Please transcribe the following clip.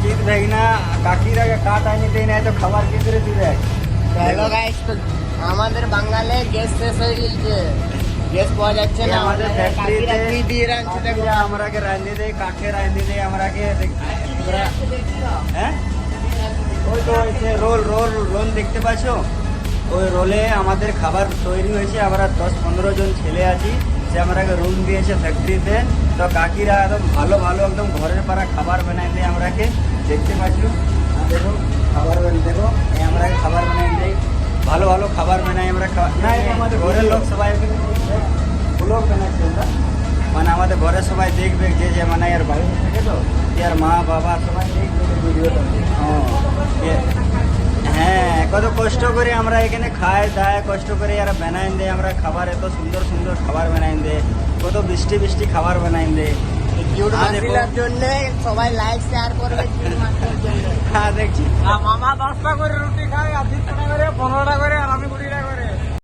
জিৎ ভাই না কাকিরা কাঠ আনিতেই নাই তো খাবার কি করে দিবে। হ্যালো গাইস, তো আমাদের বাঙালে গ্যাস শেষ হয়ে গেছে, গ্যাস পাওয়া যাচ্ছে না। আমাদের কাকিরা ফ্যাক্টরিতে কি দিয়ে রাখছে দেখো। আমরাকে রাঁধি দেয়, কাঠে রাঁধি দেয় আমরাকে। হ্যাঁ ওই তো হয়েছে রোল রোল রোল দেখতে পাচ্ছ, ওই রোলে আমাদের খাবার তৈরি হয়েছে। আমরা 10-15 জন ছেলে আছি, যে আমরাকে রুম দিয়েছে ফ্যাক্টরিতে। তো কাকিরা একদম ভালো ভালো একদম ঘরের পাড়া খাবার বানাই দেয় আমরাকে, দেখতে পাচ্ছ। আর দেখো খাবার দেখো আমরা খাবার বানাই দেয়, ভালো ভালো খাবার বানাই আমরা। না আমাদের ঘরের লোক সবাই ব্লগ বানাচ্ছি আমরা, মানে আমাদের ঘরে সবাই দেখবে যে যে মানে আর বাইরে থেকে তো আর মা বাবা সবাই দেখবে ভিডিওটা। হ্যাঁ কত কষ্ট করে আমরা এখানে খাই দায়, কষ্ট করে আর বানাই দেয় আমরা খাবার। এত সুন্দর সুন্দর খাবার বানাই দেয়, কত বৃষ্টি বৃষ্টি খাবার বানাই দেয়। কিউট মাসিলার জন্য সবাই লাইক শেয়ার করবে। কিউট মাসিলার জন্য হ্যাঁ দেখছি মামা 10টা করে রুটি খায় আর 20 টাকা করে